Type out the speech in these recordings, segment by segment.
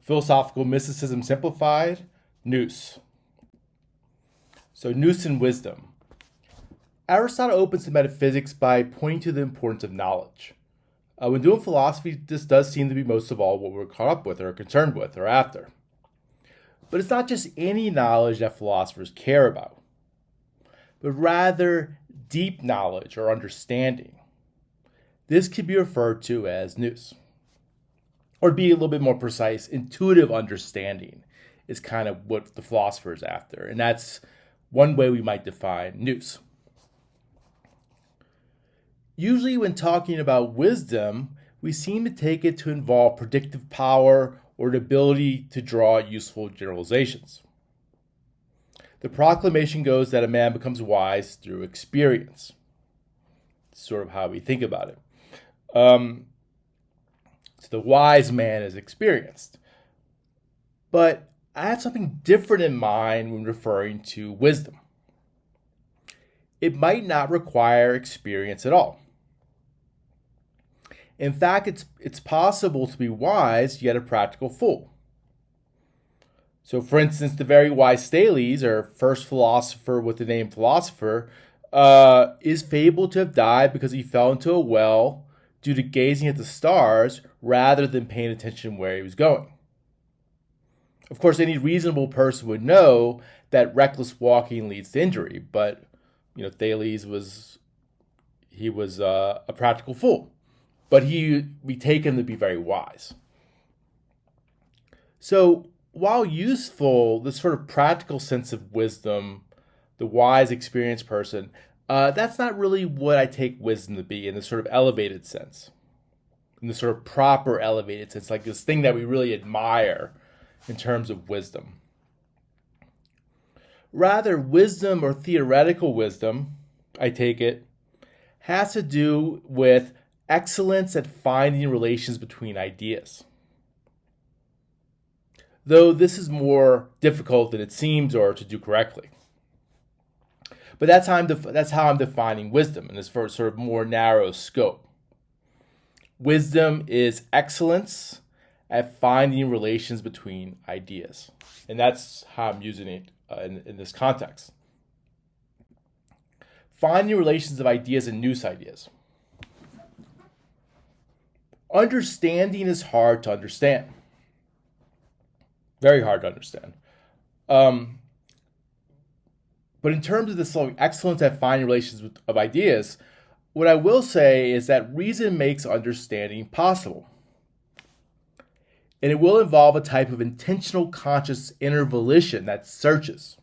Philosophical Mysticism Simplified, Nous. So, Nous and wisdom. Aristotle opens to metaphysics by pointing to the importance of knowledge. When doing philosophy, this does seem to be most of all what we're caught up with or concerned with or after. But it's not just any knowledge that philosophers care about, but rather deep knowledge or understanding. This could be referred to as nous. Or to be a little bit more precise, intuitive understanding is kind of what the philosopher is after. And that's one way we might define nous. Usually when talking about wisdom, we seem to take it to involve predictive power or the ability to draw useful generalizations. The proclamation goes that a man becomes wise through experience. It's sort of how we think about it. So the wise man is experienced. But I have something different in mind when referring to wisdom. It might not require experience at all. In fact, it's possible to be wise yet a practical fool. So, for instance, the very wise Thales, or first philosopher with the name philosopher, is fabled to have died because he fell into a well due to gazing at the stars rather than paying attention where he was going. Of course, any reasonable person would know that reckless walking leads to injury, but Thales was a practical fool. But we take him to be very wise. So while useful, this sort of practical sense of wisdom, the wise, experienced person, that's not really what I take wisdom to be in this sort of elevated sense, in this sort of proper elevated sense, like this thing that we really admire in terms of wisdom. Rather, wisdom or theoretical wisdom, I take it, has to do with excellence at finding relations between ideas. Though this is more difficult than it seems or to do correctly. But that's how I'm defining wisdom in this sort of more narrow scope. Wisdom is excellence at finding relations between ideas. And that's how I'm using it in this context. Finding relations of ideas and nous ideas. Understanding is hard to understand. Very hard to understand. But in terms of this excellence at finding relations of ideas, what I will say is that reason makes understanding possible. And it will involve a type of intentional conscious inner volition that searches.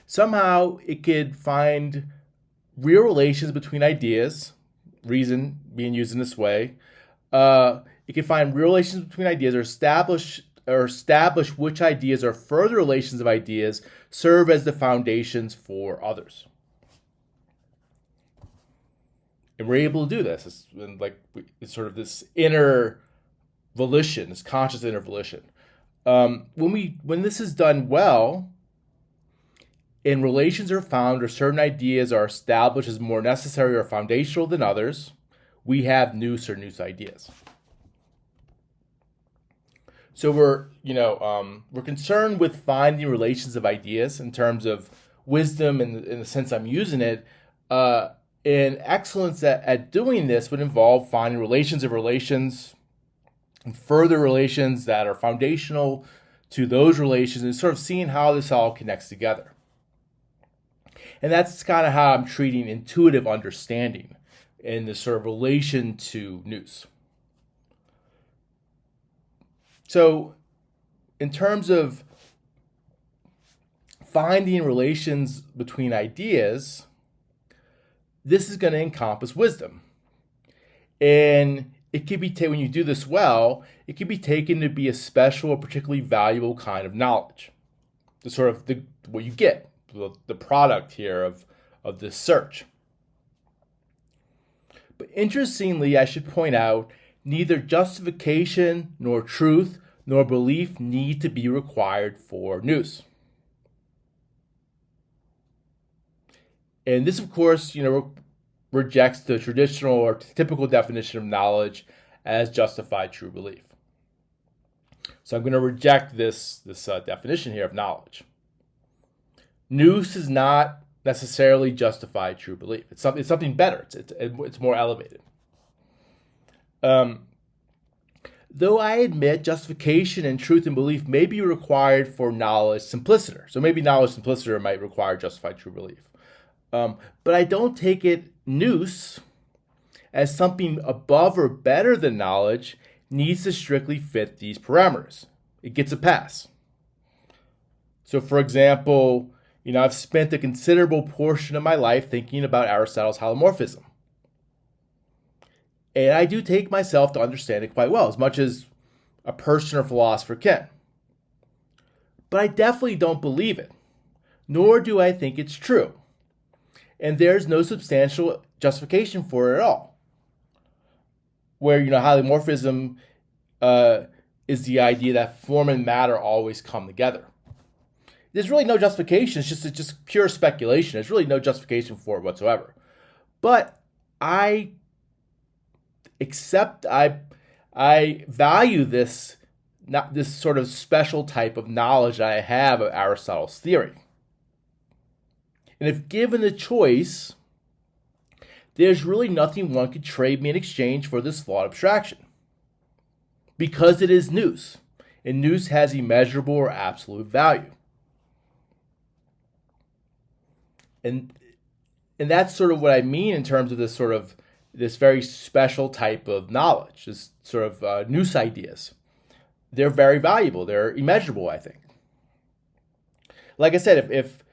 Somehow it could find real relations between ideas, reason being used in this way. It can find real relations between ideas or establish which ideas or further relations of ideas serve as the foundations for others. And we're able to do this. It's sort of this inner volition, this conscious inner volition. When this is done well, and relations are found or certain ideas are established as more necessary or foundational than others, we have nous or nous ideas. So we're concerned with finding relations of ideas in terms of wisdom in the sense I'm using it. And excellence at doing this would involve finding relations of relations and further relations that are foundational to those relations and sort of seeing how this all connects together. And that's kind of how I'm treating intuitive understanding in this sort of relation to nous. So, in terms of finding relations between ideas, this is going to encompass wisdom. And it could be when you do this well, it can be taken to be a special or particularly valuable kind of knowledge. The sort of what you get, the product here of this search. But interestingly, I should point out, neither justification nor truth nor belief need to be required for nous. And this, of course, rejects the traditional or typical definition of knowledge as justified true belief. So I'm going to reject this definition here of knowledge. Nous is not necessarily justified true belief. It's something better. It's more elevated. Though I admit justification and truth and belief may be required for knowledge simpliciter. So maybe knowledge simpliciter might require justified true belief. But I don't take it nous as something above or better than knowledge needs to strictly fit these parameters. It gets a pass. So for example, I've spent a considerable portion of my life thinking about Aristotle's holomorphism. And I do take myself to understand it quite well, as much as a person or philosopher can. But I definitely don't believe it, nor do I think it's true. And there's no substantial justification for it at all. Where, holomorphism is the idea that form and matter always come together. There's really no justification. It's just pure speculation. There's really no justification for it whatsoever. But I value this sort of special type of knowledge that I have of Aristotle's theory. And if given the choice, there's really nothing one could trade me in exchange for this flawed abstraction. Because it is nous, and nous has immeasurable or absolute value. And that's sort of what I mean in terms of this very special type of knowledge, this sort of nous ideas. They're very valuable. They're immeasurable, I think. Like I said, if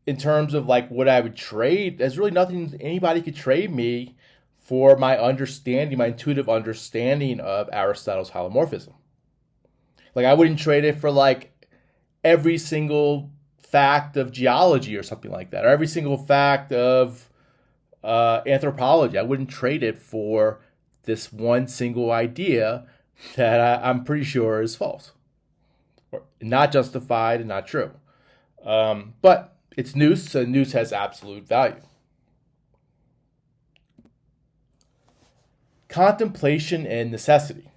in terms of like what I would trade, there's really nothing anybody could trade me for my intuitive understanding of Aristotle's holomorphism. Like I wouldn't trade it for like every single fact of geology or something like that, or every single fact of anthropology. I wouldn't trade it for this one single idea that I'm pretty sure is false, or not justified and not true. But it's nous, so nous has absolute value. Contemplation and necessity.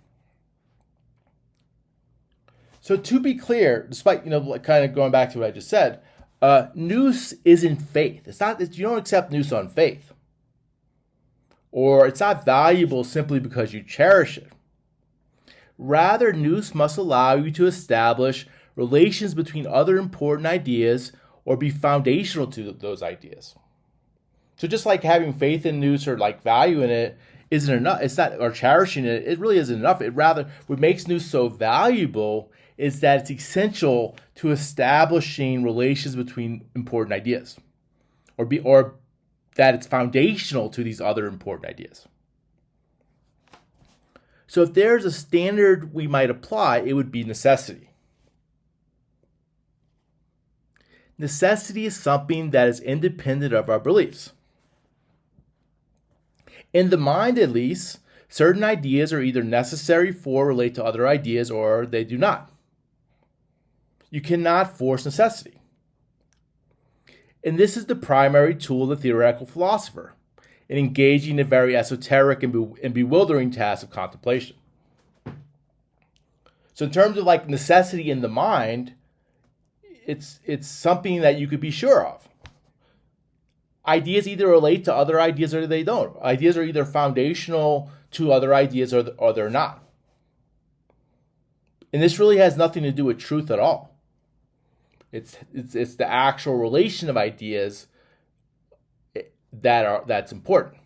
So to be clear, despite kind of going back to what I just said, nous isn't faith. It's not that you don't accept nous on faith, or it's not valuable simply because you cherish it. Rather, nous must allow you to establish relations between other important ideas or be foundational to those ideas. So just like having faith in nous or like value in it isn't enough, it's not, or cherishing it, it really isn't enough. What makes nous so valuable is that it's essential to establishing relations between important ideas, or that it's foundational to these other important ideas. So if there's a standard we might apply, it would be necessity. Necessity is something that is independent of our beliefs. In the mind, at least, certain ideas are either necessary for or relate to other ideas, or they do not. You cannot force necessity. And this is the primary tool of the theoretical philosopher in engaging in a very esoteric and bewildering task of contemplation. So in terms of like necessity in the mind, it's something that you could be sure of. Ideas either relate to other ideas or they don't. Ideas are either foundational to other ideas or they're not. And this really has nothing to do with truth at all. It's the actual relation of ideas that's important.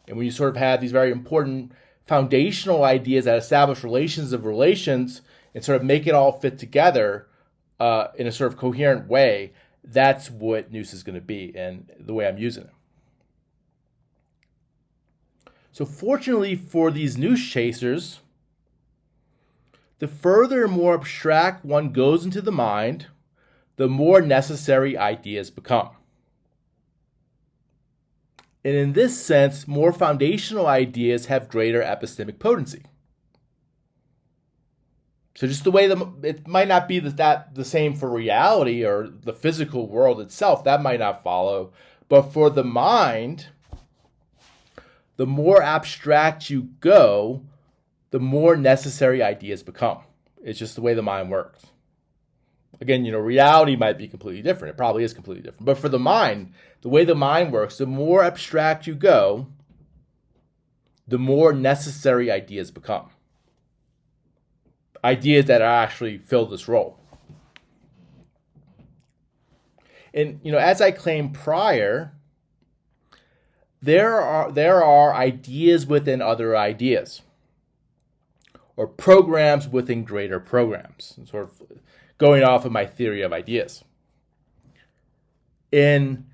And when you sort of have these very important foundational ideas that establish relations of relations and sort of make it all fit together in a sort of coherent way, that's what nous is going to be and the way I'm using it. So fortunately for these nous chasers, the further and more abstract one goes into the mind, the more necessary ideas become. And in this sense, more foundational ideas have greater epistemic potency. So just the way it might not be that the same for reality or the physical world itself, that might not follow. But for the mind, the more abstract you go, the more necessary ideas become. It's just the way the mind works. Again, reality might be completely different. It probably is completely different. But for the mind, the way the mind works, the more abstract you go, the more necessary ideas become. Ideas that actually fill this role. And, as I claimed prior, there are ideas within other ideas, or programs within greater programs, sort of going off of my theory of ideas. In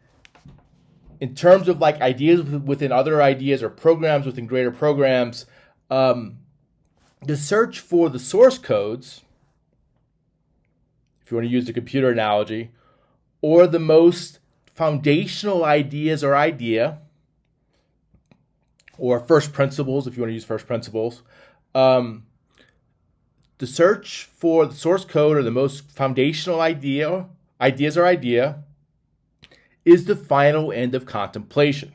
terms of like ideas within other ideas or programs within greater programs, the search for the source codes, if you want to use the computer analogy, or the most foundational ideas or idea, or first principles, if you want to use first principles, the search for the source code or the most foundational ideas or idea, is the final end of contemplation,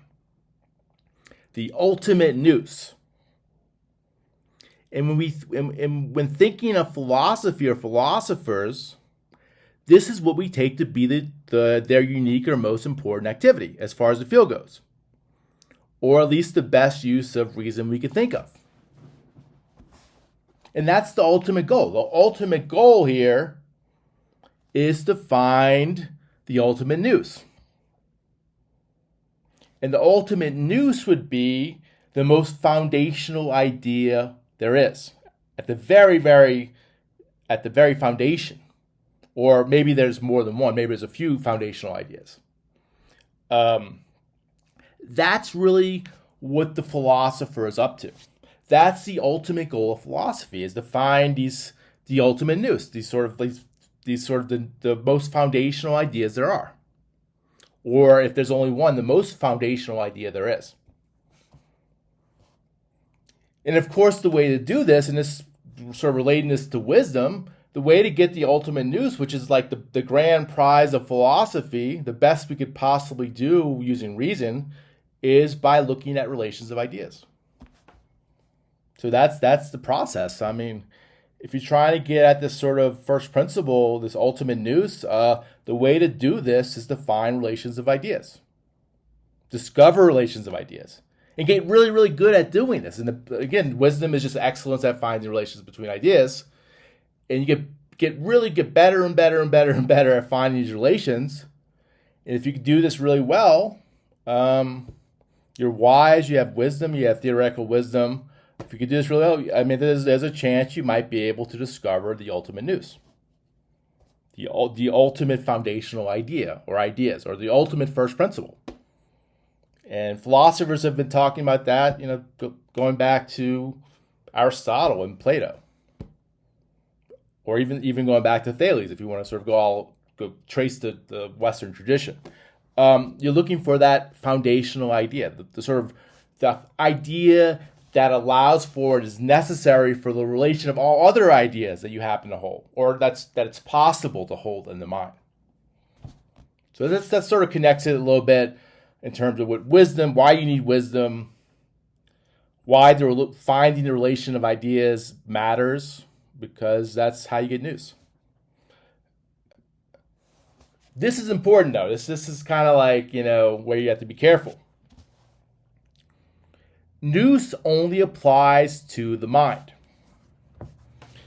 the ultimate nous. And when thinking of philosophy or philosophers, this is what we take to be their unique or most important activity as far as the field goes, or at least the best use of reason we could think of. And that's the ultimate goal. The ultimate goal here is to find the ultimate nous. And the ultimate nous would be the most foundational idea there is, at the very foundation. Or maybe there's more than one. Maybe there's a few foundational ideas. That's really what the philosopher is up to. That's the ultimate goal of philosophy, is to find the ultimate nous, these sort of the most foundational ideas there are. Or if there's only one, the most foundational idea there is. And of course, the way to do this, and this sort of relating this to wisdom, the way to get the ultimate nous, which is like the grand prize of philosophy, the best we could possibly do using reason, is by looking at relations of ideas. So that's the process. I mean, if you're trying to get at this sort of first principle, this ultimate nous, the way to do this is to find relations of ideas. Discover relations of ideas. And get really, really good at doing this. And again, wisdom is just excellence at finding relations between ideas. And you get better and better and better and better at finding these relations. And if you can do this really well, you're wise, you have wisdom, you have theoretical wisdom. If you could do this really well, I mean, there's a chance you might be able to discover the ultimate nous. The ultimate foundational idea or ideas, or the ultimate first principle. And philosophers have been talking about that, going back to Aristotle and Plato. Or even going back to Thales, if you want to sort of go trace the Western tradition. You're looking for that foundational idea, the sort of the idea that allows for it is necessary for the relation of all other ideas that you happen to hold, or that it's possible to hold in the mind. So that sort of connects it a little bit in terms of what wisdom, why you need wisdom, why finding the relation of ideas matters, because that's how you get nous. This is important though. This is kind of like, where you have to be careful. Nous only applies to the mind.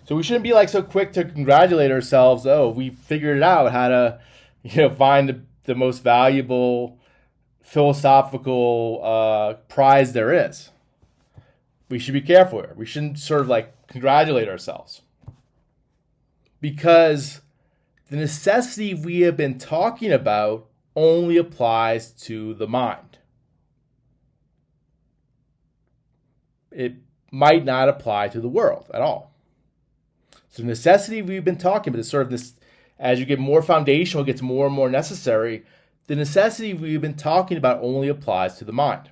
So we shouldn't be like so quick to congratulate ourselves. Oh, we figured it out how to, find the most valuable philosophical prize there is. We should be careful here. We shouldn't sort of like congratulate ourselves. Because the necessity we have been talking about only applies to the mind. It might not apply to the world at all. So the necessity we've been talking about is sort of this, as you get more foundational, it gets more and more necessary. The necessity we've been talking about only applies to the mind.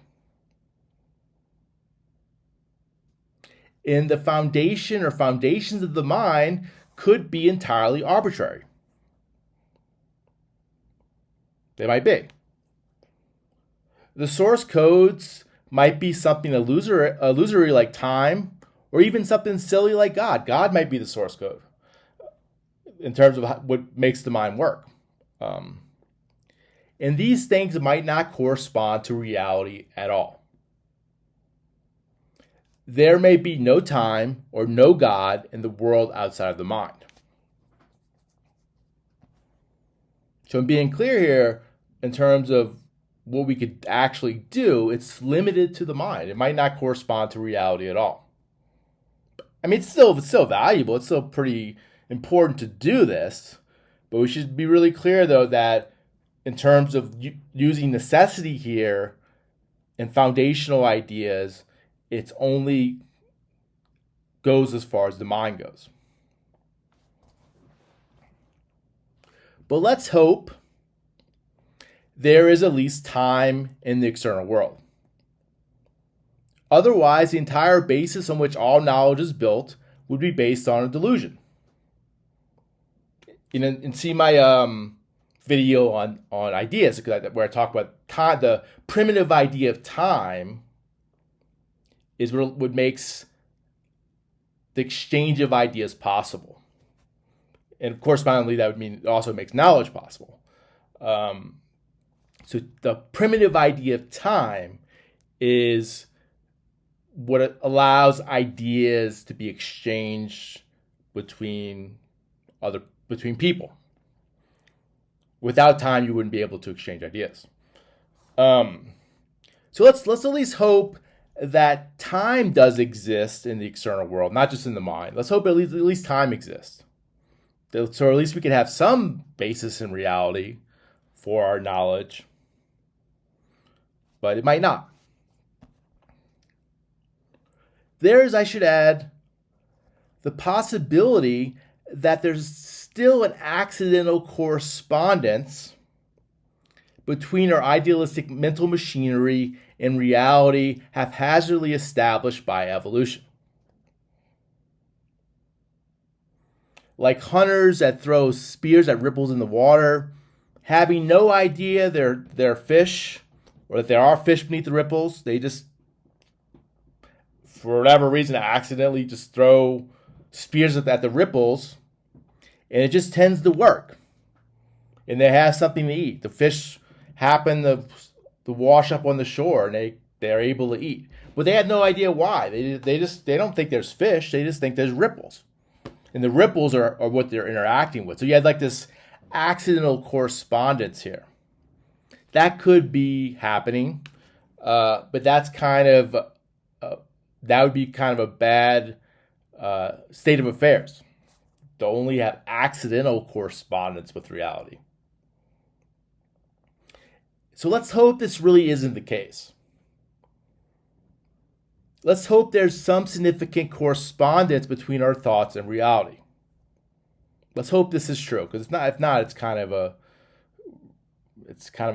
And the foundation or foundations of the mind could be entirely arbitrary. They might be. The source codes might be something illusory like time or even something silly like God. God might be the source code in terms of what makes the mind work. And these things might not correspond to reality at all. There may be no time or no God in the world outside of the mind. So in being clear here, in terms of what we could actually do, it's limited to the mind. It might not correspond to reality at all. I mean, it's still valuable. It's still pretty important to do this. But we should be really clear, though, that in terms of using necessity here and foundational ideas, it only goes as far as the mind goes. But let's hope there is at least time in the external world. Otherwise, the entire basis on which all knowledge is built would be based on a delusion. And see my video on ideas, where I talk about time. The primitive idea of time is what makes the exchange of ideas possible. And correspondingly, that would mean it also makes knowledge possible. So the primitive idea of time is what allows ideas to be exchanged between people. Without time, you wouldn't be able to exchange ideas. So let's at least hope that time does exist in the external world, not just in the mind. Let's hope at least time exists. So at least we can have some basis in reality for our knowledge, but it might not. There is, I should add, the possibility that there's still an accidental correspondence between our idealistic mental machinery and reality haphazardly established by evolution. Like hunters that throw spears at ripples in the water, having no idea they're fish, or that there are fish beneath the ripples, they just, for whatever reason, accidentally just throw spears at the ripples, and it just tends to work. And they have something to eat. The fish happen to wash up on the shore, and they're able to eat. But they had no idea why. They don't think there's fish. They just think there's ripples. And the ripples are what they're interacting with. So you had like this accidental correspondence here. That could be happening, but that's that would be kind of a bad state of affairs to only have accidental correspondence with reality. So let's hope this really isn't the case. Let's hope there's some significant correspondence between our thoughts and reality. Let's hope this is true, because if not, it's kind of a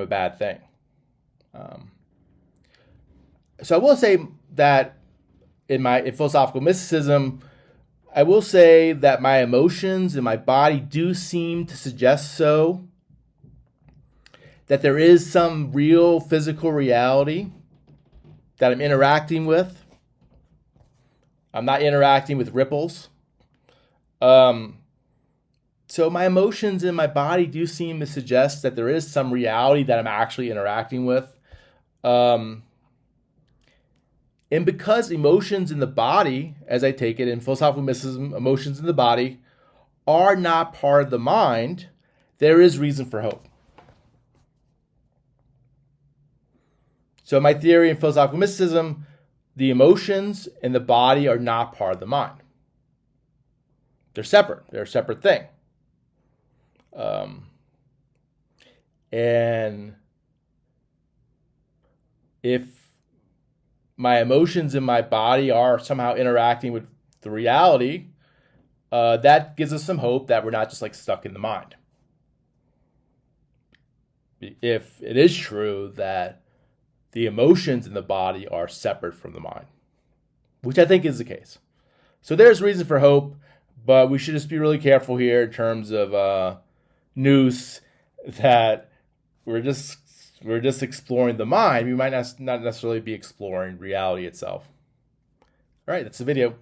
bad thing. So I will say that in philosophical mysticism, I will say that my emotions and my body do seem to suggest so. That there is some real physical reality that I'm interacting with. I'm not interacting with ripples. So my emotions and my body do seem to suggest that there is some reality that I'm actually interacting with. And because emotions in the body, as I take it in philosophical mysticism, emotions in the body are not part of the mind, there is reason for hope. So my theory in philosophical mysticism, the emotions and the body are not part of the mind. They're separate. They're a separate thing. And if my emotions and my body are somehow interacting with the reality, that gives us some hope that we're not just like stuck in the mind. If it is true that the emotions in the body are separate from the mind, which I think is the case. So there's reason for hope, but we should just be really careful here in terms of Nous, that we're just exploring the mind. We might not necessarily be exploring reality itself. All right, that's the video.